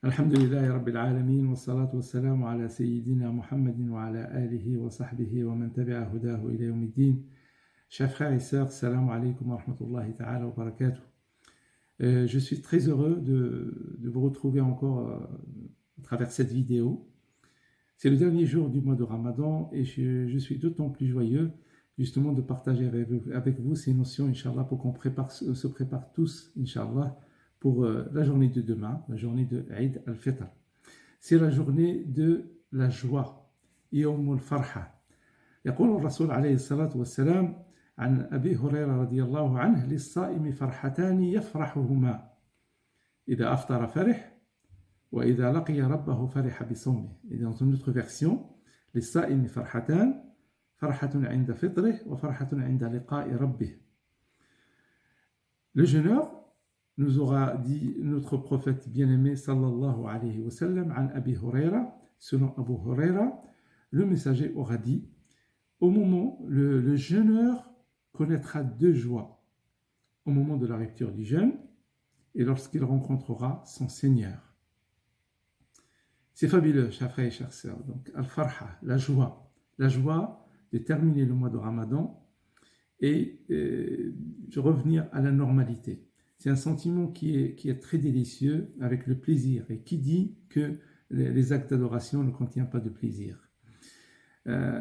الحمد لله رب العالمين والصلاة والسلام على سيدنا محمد وعلى آله وصحبه ومن تبع هداه إلى يوم الدين. Chers frères et sœurs, salam alaikum wa rahmatullahi ta'ala wa barakatuh. Je suis très heureux de vous retrouver encore à travers cette vidéo. C'est le dernier jour du mois de Ramadan et je suis d'autant plus joyeux justement de partager avec vous ces notions, Inch'Allah, pour qu'on se prépare tous, Inch'Allah, pour la journée de demain, la journée de Eid al-Fitr. C'est la journée de la joie, Yawm al-Farha. يقول الرسول عليه الصلاة والسلام عن أبي هريرة رضي الله عنه: للصائم فرحتان يفرحهما إذا أفطر فرح وإذا لقي ربه فرح بصومه. Et dans une autre version, للصائم فرحتان فرحة عند فطره وفرحة عند لقاء ربه. Le jeûneur, nous aura dit notre prophète bien-aimé sallallahu alayhi wa sallam, an Abi Huraira, selon Abu Huraira, le messager aura dit: au moment, le jeûneur connaîtra deux joies, au moment de la rupture du jeûne et lorsqu'il rencontrera son Seigneur. C'est fabuleux, chers frères et chères sœurs. Donc, al-farha, la joie de terminer le mois de Ramadan et de revenir à la normalité. C'est un sentiment qui est très délicieux, avec le plaisir. Et qui dit que les actes d'adoration ne contiennent pas de plaisir?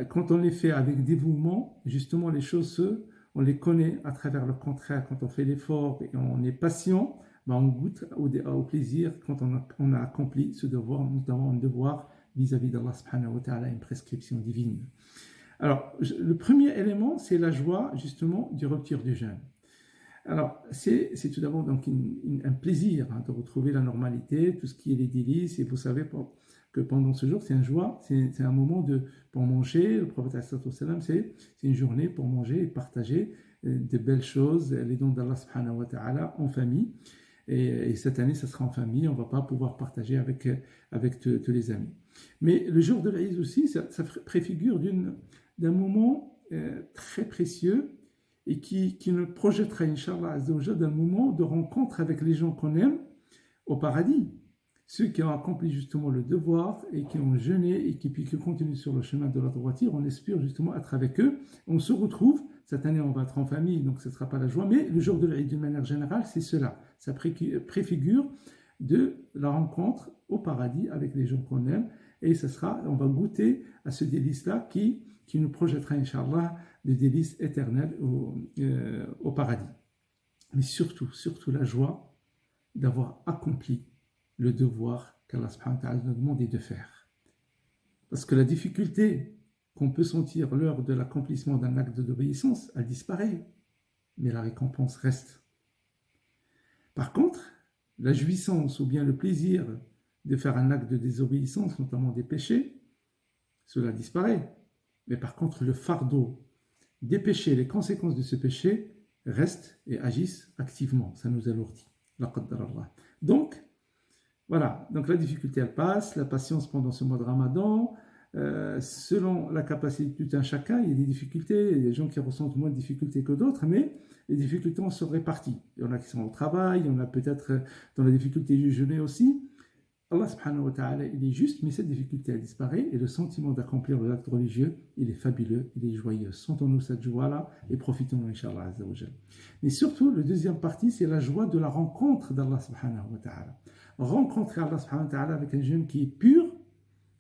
Quand on les fait avec dévouement, justement, les choses, on les connaît à travers le contraire. Quand on fait l'effort et on est patient, on goûte au plaisir quand on a accompli ce devoir. Nous avons un devoir vis-à-vis d'Allah subhanahu wa ta'ala, une prescription divine. Alors, le premier élément, c'est la joie, justement, du rupture du jeûne. Alors, c'est tout d'abord donc un plaisir de retrouver la normalité, tout ce qui est les délices. Et vous savez que pendant ce jour, c'est un moment pour manger. Le prophète sallallahu alayhi wa sallam, c'est une journée pour manger et partager de belles choses, les dons d'Allah subhanahu wa ta'ala en famille. Et cette année, ça sera en famille. On ne va pas pouvoir partager avec tous les amis. Mais le jour de l'Aïd aussi, ça préfigure d'un moment très précieux et qui nous projettera, Inch'Allah Azzawajal, d'un moment de rencontre avec les gens qu'on aime au paradis. Ceux qui ont accompli justement le devoir et qui ont jeûné et qui continuent sur le chemin de la droiture, on espère justement être avec eux. On se retrouve, cette année on va être en famille, donc ce ne sera pas la joie, mais le jour de l'Aïd d'une manière générale, c'est cela. Ça préfigure de la rencontre au paradis avec les gens qu'on aime, et on va goûter à ce délice-là qui nous projettera, Inch'Allah, des délices éternelles au paradis. Mais surtout la joie d'avoir accompli le devoir qu'Allah subhanahu wa ta'ala nous a demandé de faire. Parce que la difficulté qu'on peut sentir lors de l'accomplissement d'un acte d'obéissance, elle disparaît, mais la récompense reste. Par contre, la jouissance ou bien le plaisir de faire un acte de désobéissance, notamment des péchés, cela disparaît. Mais par contre, le fardeau des péchés, les conséquences de ce péché restent et agissent activement. Ça nous alourdit. Donc, voilà. Donc la difficulté, elle passe. La patience pendant ce mois de Ramadan, selon la capacité de tout un chacun, il y a des difficultés. Il y a des gens qui ressentent moins de difficultés que d'autres, mais les difficultés se répartissent. Il y en a qui sont au travail, il y en a peut-être dans la difficulté du jeûner aussi. Allah subhanahu wa ta'ala, il est juste, mais cette difficulté, elle disparaît et le sentiment d'accomplir le acte religieux, il est fabuleux, il est joyeux. Sentons-nous cette joie-là et profitons-en, Inch'Allah Azza wa Jal. Mais surtout, la deuxième partie, c'est la joie de la rencontre d'Allah subhanahu wa ta'ala. Rencontrer Allah subhanahu wa ta'ala avec un jeûne qui est pur,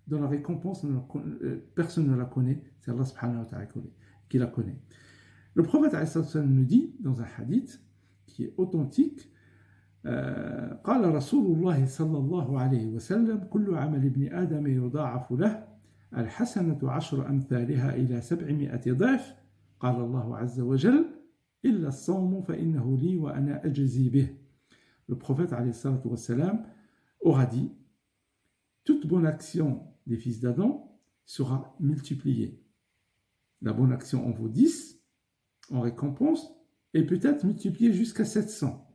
dont la récompense, personne ne la connaît, c'est Allah subhanahu wa ta'ala qui la connaît. Le prophète nous dit, dans un hadith qui est authentique, قال رسول الله صلى الله عليه وسلم: كل عمل ابن آدم يضاعف له الحسنة 10 أمثالها إلى 700 ضعف قال الله عز وجل إلا الصوم فإنه لي وأنا أجزي به. Le prophète عليه الصلاة والسلام aura dit: toute bonne action des fils d'Adam sera multipliée. La bonne action en vaut 10 en récompense et peut-être multipliée jusqu'à 700.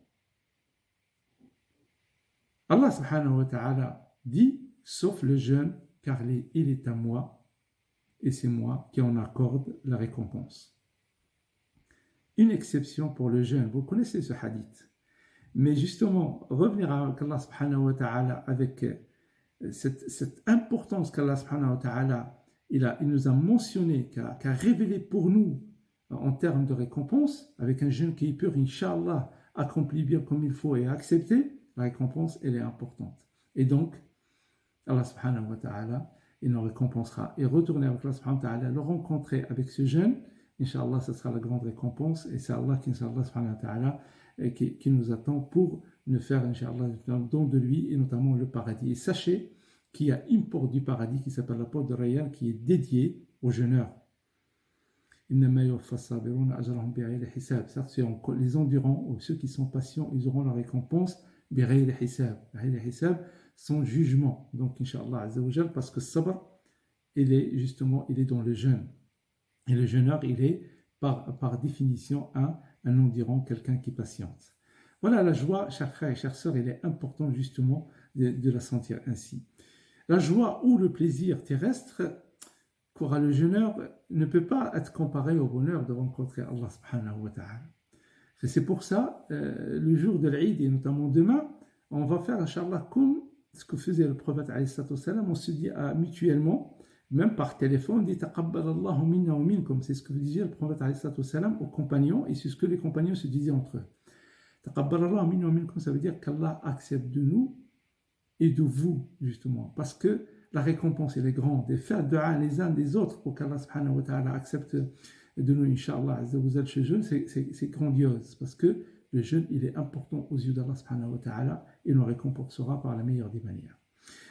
Allah subhanahu wa ta'ala dit: sauf le jeûne, car il est à moi, et c'est moi qui en accorde la récompense. Une exception pour le jeûne, vous connaissez ce hadith, Mais justement, revenir à Allah subhanahu wa ta'ala avec cette importance qu'Allah subhanahu wa ta'ala il nous a mentionné, qu'a révélé pour nous en termes de récompense, avec un jeûne qui est pur, Inch'Allah, accompli bien comme il faut et accepté, la récompense, elle est importante. Et donc, Allah subhanahu wa ta'ala, il nous récompensera. Et retourner avec Allah subhanahu wa ta'ala, le rencontrer avec ce jeûne, Inch'Allah, ce sera la grande récompense. Et c'est Allah qui, Inch'Allah subhanahu wa ta'ala, qui nous attend pour nous faire, Inch'Allah, le don de lui, et notamment le paradis. Et sachez qu'il y a une porte du paradis qui s'appelle la porte de Rayyan, qui est dédiée aux jeûneurs. Certes, les endurants, ou ceux qui sont patients, ils auront la récompense sans jugement. Donc, Inch'Allah, parce que sabr, il est dans le jeûne. Et le jeûneur, il est par définition un endurant, quelqu'un qui patiente. Voilà la joie, chers frères et chères sœurs, il est important justement de la sentir ainsi. La joie ou le plaisir terrestre qu'aura le jeûneur ne peut pas être comparé au bonheur de rencontrer Allah subhanahu wa ta'ala. C'est pour ça, le jour de l'Aïd et notamment demain, on va faire, Inch'Allah, comme ce que faisait le prophète alayhi salatu wassalam, on se dit mutuellement, même par téléphone, on dit taqabbalallahu minna wa minkum, c'est ce que disait le prophète alayhi salatu wassalam aux compagnons, et c'est ce que les compagnons se disaient entre eux. Taqabbalallahu minna wa minkum, ça veut dire qu'Allah accepte de nous et de vous, justement, parce que la récompense, elle est grande, et faire dua les uns des autres pour qu'Allah subhanahu wa ta'ala accepte de nous, Inch'Allah, ce jeûne, c'est grandiose, parce que le jeûne, il est important aux yeux d'Allah subhanahu wa ta'ala, et nous récompensera par la meilleure des manières.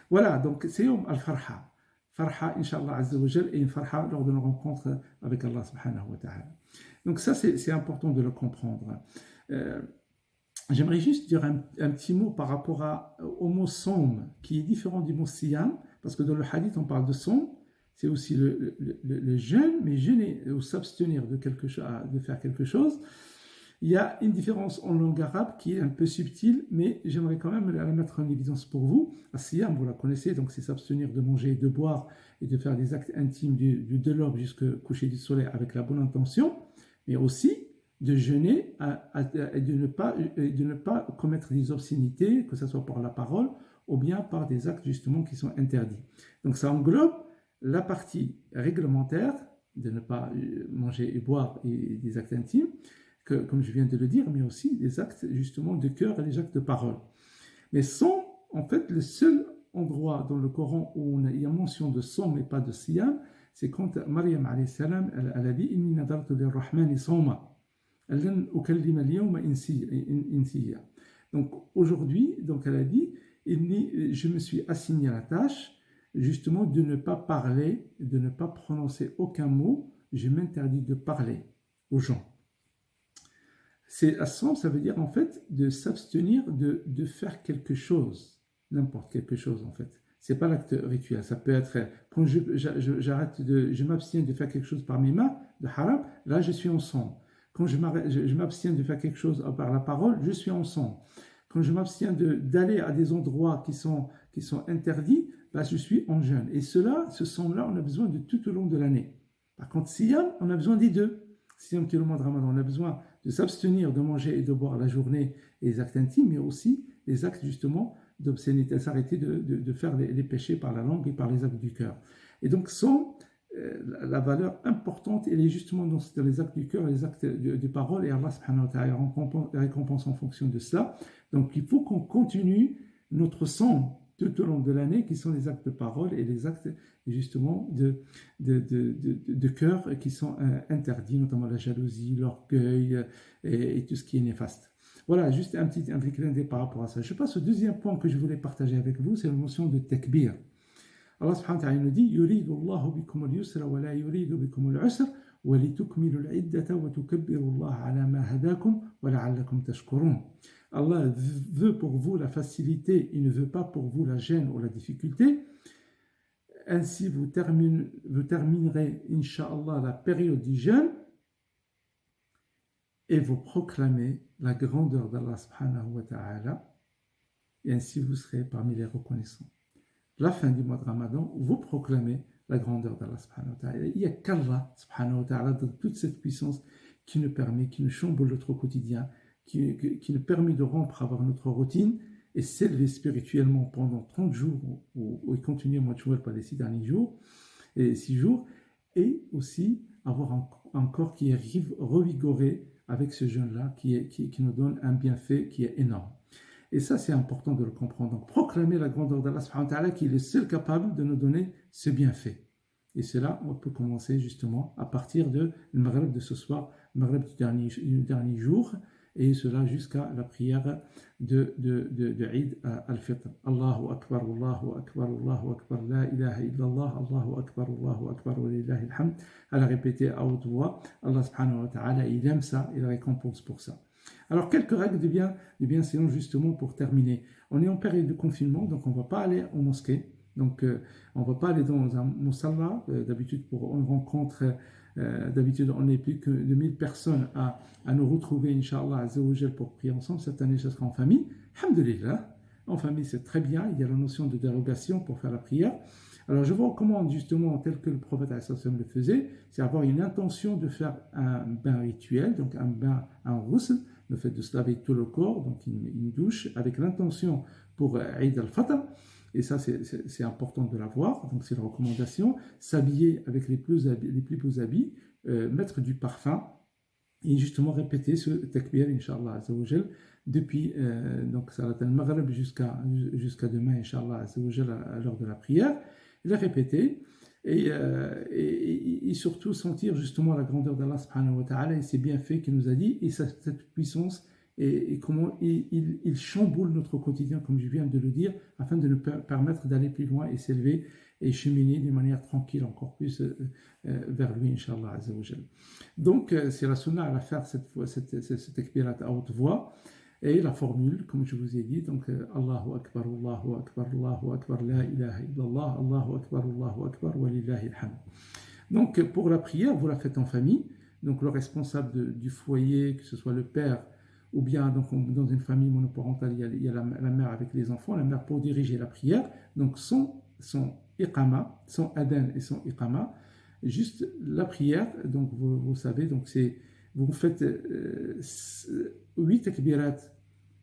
Voilà, donc c'est Yom al-Farha. Farha, Inch'Allah, et une farha lors de nos rencontres avec Allah subhanahu wa ta'ala. Donc ça, c'est important de le comprendre. J'aimerais juste dire un petit mot par rapport au mot som, qui est différent du mot siyam, parce que dans le hadith, on parle de som, c'est aussi le jeûne, mais jeûner ou s'abstenir de faire quelque chose. Il y a une différence en langue arabe qui est un peu subtile, mais j'aimerais quand même la mettre en évidence pour vous. As-siyam, vous la connaissez, donc c'est s'abstenir de manger, de boire et de faire des actes intimes de l'aube jusqu'au coucher du soleil avec la bonne intention, mais aussi de jeûner et de ne pas commettre des obscénités, que ce soit par la parole ou bien par des actes justement qui sont interdits. Donc ça englobe la partie réglementaire de ne pas manger et boire et des actes intimes, comme je viens de le dire, mais aussi des actes justement de cœur et des actes de parole. Mais sans, en fait, le seul endroit dans le Coran où il y a mention de som et pas de siyam, c'est quand Maryam alayhi salam, elle a dit « Inni nadartu lirrahmani sawma ». Donc aujourd'hui, elle a dit, je me suis assigné à la tâche justement de ne pas parler, de ne pas prononcer aucun mot, je m'interdis de parler aux gens. C'est assom, ça veut dire en fait de s'abstenir de faire quelque chose, n'importe quelque chose en fait. C'est pas l'acte rituel, ça peut être quand je m'abstiens de faire quelque chose par mes mains, de haram, là je suis en som. Quand je m'abstiens de faire quelque chose par la parole, je suis en som. Quand je m'abstiens d'aller à des endroits qui sont interdits, là, je suis en jeûne. Et ce som-là, on a besoin de tout au long de l'année. Par contre, siyam, on a besoin des deux. Siyam qui est le mois de Ramadan, on a besoin de s'abstenir de manger et de boire la journée et les actes intimes, mais aussi les actes justement d'obscénité, s'arrêter de faire les péchés par la langue et par les actes du cœur. Et donc, la valeur importante, elle est justement dans les actes du cœur, les actes de parole, et Allah subhanahu wa ta'ala récompense en fonction de cela. Donc il faut qu'on continue notre som tout au long de l'année, qui sont les actes de parole et les actes justement de cœur qui sont interdits, notamment la jalousie, l'orgueil et tout ce qui est néfaste. Voilà, juste un petit clin d'œil par rapport à ça. Je passe au deuxième point que je voulais partager avec vous, c'est la notion de takbir. Allah subhanahu wa ta'ala nous dit يريد الله بكم اليسر ولا يريد بكم العسر ولتكملوا العدة وتكبروا الله على ما هداكم ولعلكم تشكرون. Allah veut pour vous la facilité, il ne veut pas pour vous la gêne ou la difficulté. Ainsi vous terminerez, Inch'Allah, la période du jeûne et vous proclamez la grandeur d'Allah subhanahu wa ta'ala, et ainsi vous serez parmi les reconnaissants. La fin du mois de Ramadan, vous proclamez la grandeur d'Allah subhanahu wa ta'ala. Il n'y a qu'Allah subhanahu wa ta'ala dans toute cette puissance qui nous permet, qui nous chamboule notre quotidien, qui nous permet de rompre avec notre routine et s'élever spirituellement pendant 30 jours ou continuer mois de Chouel par les 6 derniers jours, et 6 jours, et aussi avoir un corps qui est revigoré avec ce jeûne-là, qui nous donne un bienfait qui est énorme. Et ça, c'est important de le comprendre. Donc, proclamer la grandeur d'Allah subhanahu wa ta'ala, qui est le seul capable de nous donner ce bienfait. Et c'est là on peut commencer justement à partir de le Maghreb de ce soir, le Maghreb du dernier jour, et cela jusqu'à la prière de Eid al-Fitr. Allahu Akbar, Allahu Akbar, Allahu Akbar, la ilaha illallah, Allahu Akbar, wa lillahi alhamd. À la répéter à haute voix, Allah subhanahu wa ta'ala, il aime ça, il récompense pour ça. Alors, quelques règles de bienséance justement pour terminer. On est en période de confinement, donc on ne va pas aller en mosquée. Donc, on ne va pas aller dans un musalla. D'habitude, pour une rencontre, d'habitude, on n'est plus que de 1000 personnes à nous retrouver, Inch'Allah, Azzawajal, pour prier ensemble. Cette année, ce sera en famille. Alhamdulillah. En famille, c'est très bien. Il y a la notion de dérogation pour faire la prière. Alors, je vous recommande justement, tel que le prophète le faisait, c'est avoir une intention de faire un bain rituel, donc un ghusl, le fait de se laver tout le corps, donc une douche, avec l'intention pour Eid al-Fitr. Et ça, c'est important de l'avoir, donc c'est la recommandation. S'habiller avec les plus beaux habits, mettre du parfum, et justement répéter ce takbir, Inch'Allah Azzawajal, depuis donc Salat al-Maghrib jusqu'à demain, Inch'Allah Azzawajal, à l'heure de la prière. Le répéter et surtout sentir justement la grandeur d'Allah subhanahu wa ta'ala et ses bienfaits qu'il nous a dit et cette puissance et comment il chamboule notre quotidien, comme je viens de le dire, afin de nous permettre d'aller plus loin et s'élever et cheminer d'une manière tranquille encore plus vers lui, Inch'Allah Azzawajal. Donc c'est la sunna à la faire cette takbirat à haute voix. Et la formule, comme je vous ai dit, donc Allahu Akbar, Allahu Akbar, Allahu Akbar, la ilaha illallah, Allahu Akbar, wa lillahi alhamd. Donc pour la prière, vous la faites en famille. Donc le responsable du foyer, que ce soit le père, ou bien donc, dans une famille monoparentale, il y a la mère avec les enfants, la mère pour diriger la prière. Donc son iqama, son adhan et son iqama, juste la prière, donc vous savez, donc vous faites 8 takbirat,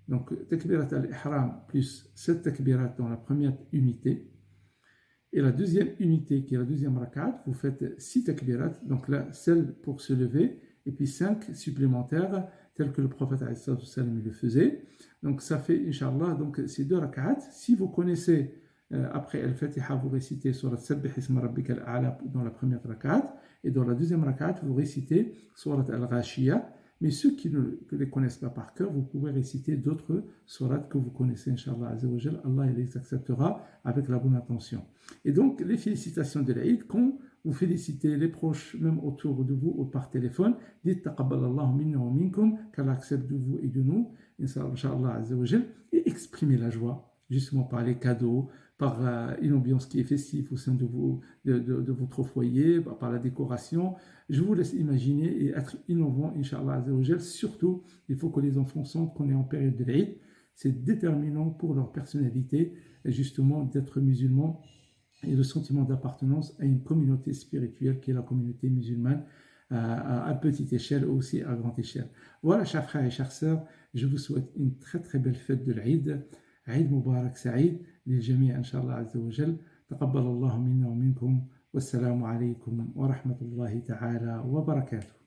donc takbirat al-ihram plus 7 takbirat dans la première unité, et la deuxième unité qui est la deuxième rakat, vous faites 6 takbirat, donc là celle pour se lever, et puis 5 supplémentaires, tel que le prophète le faisait. Donc ça fait, Inch'Allah, donc ces 2 rakats. Si vous connaissez après Al-Fatiha, vous récitez Surat Sabbih Isma Rabbika al-A'la dans la première rakat, et dans la deuxième rakat, vous récitez Surat Al-Ghashiyah. Mais ceux qui ne les connaissent pas par cœur, vous pouvez réciter d'autres sourates que vous connaissez, Inch'Allah Azzawajal. Allah il les acceptera avec la bonne intention. Et donc, les félicitations de l'Aïd, quand vous félicitez les proches, même autour de vous ou par téléphone, dites Taqabbalallahu minna wa minkum, qu'Allah accepte de vous et de nous, Inch'Allah Azzawajal, et exprimez la joie, justement par les cadeaux, par une ambiance qui est festive au sein de votre foyer, par la décoration. Je vous laisse imaginer et être innovant, Inch'Allah Azzawajal. Surtout, il faut que les enfants sentent qu'on est en période de l'Aïd. C'est déterminant pour leur personnalité, justement, d'être musulmans et le sentiment d'appartenance à une communauté spirituelle qui est la communauté musulmane, à petite échelle ou aussi à grande échelle. Voilà, chers frères et chères sœurs, je vous souhaite une très très belle fête de l'Aïd. عيد مبارك سعيد للجميع إن شاء الله عز وجل. تقبل الله منا ومنكم والسلام عليكم ورحمة الله تعالى وبركاته.